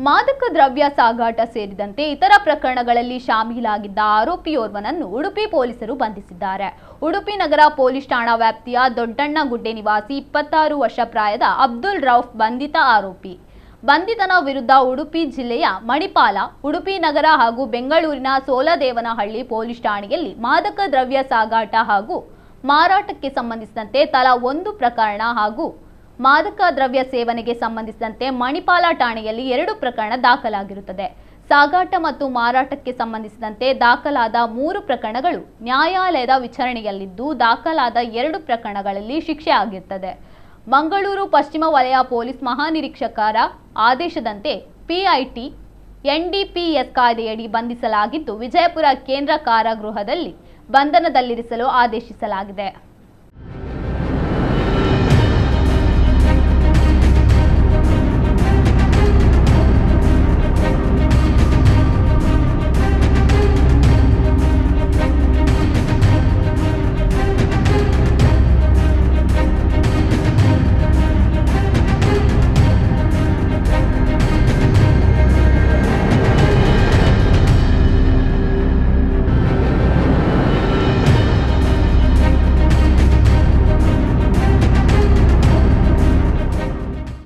ಮಾದಕ ದ್ರವ್ಯ ಸಾಗಾಟ ಸೇರಿದಂತೆ ಇತರ ಪ್ರಕರಣಗಳಲ್ಲಿ ಶಾಮೀಲಾಗಿದ್ದ ಆರೋಪಿಯೋರ್ವನನ್ನು ಉಡುಪಿ ಪೊಲೀಸರು ಬಂಧಿಸಿದ್ದಾರೆ. ಉಡುಪಿ ನಗರ ಪೊಲೀಸ್ ಠಾಣಾ ವ್ಯಾಪ್ತಿಯ ದೊಡ್ಡಣ್ಣಗುಡ್ಡೆ ನಿವಾಸಿ 26 ವರ್ಷ ಪ್ರಾಯದ ಅಬ್ದುಲ್ ರೌಫ್ ಬಂಧಿತ ಆರೋಪಿ. ಬಂಧಿತನ ವಿರುದ್ಧ ಉಡುಪಿ ಜಿಲ್ಲೆಯ ಮಣಿಪಾಲ, ಉಡುಪಿ ನಗರ ಹಾಗೂ ಬೆಂಗಳೂರಿನ ಸೋಲದೇವನಹಳ್ಳಿ ಪೊಲೀಸ್ ಠಾಣೆಯಲ್ಲಿ ಮಾದಕ ದ್ರವ್ಯ ಸಾಗಾಟ ಹಾಗೂ ಮಾರಾಟಕ್ಕೆ ಸಂಬಂಧಿಸಿದಂತೆ ತಲಾ 1 ಪ್ರಕರಣ ಹಾಗೂ ಮಾದಕ ದ್ರವ್ಯ ಸೇವನೆಗೆ ಸಂಬಂಧಿಸಿದಂತೆ ಮಣಿಪಾಲ ಠಾಣೆಯಲ್ಲಿ 2 ಪ್ರಕರಣ ದಾಖಲಾಗಿರುತ್ತದೆ. ಸಾಗಾಟ ಮತ್ತು ಮಾರಾಟಕ್ಕೆ ಸಂಬಂಧಿಸಿದಂತೆ ದಾಖಲಾದ 3 ಪ್ರಕರಣಗಳು ನ್ಯಾಯಾಲಯದ ವಿಚಾರಣೆಯಲ್ಲಿದ್ದು, ದಾಖಲಾದ 2 ಪ್ರಕರಣಗಳಲ್ಲಿ ಶಿಕ್ಷೆ ಆಗಿರುತ್ತದೆ. ಮಂಗಳೂರು ಪಶ್ಚಿಮ ವಲಯ ಪೊಲೀಸ್ ಮಹಾನಿರೀಕ್ಷಕರ ಆದೇಶದಂತೆ ಪಿಐಟಿ ಎನ್ಡಿಪಿಎಸ್ ಕಾಯ್ದೆಯಡಿ ಬಂಧಿಸಲಾಗಿದ್ದು, ವಿಜಯಪುರ ಕೇಂದ್ರ ಕಾರಾಗೃಹದಲ್ಲಿ ಬಂಧನದಲ್ಲಿರಿಸಲು ಆದೇಶಿಸಲಾಗಿದೆ.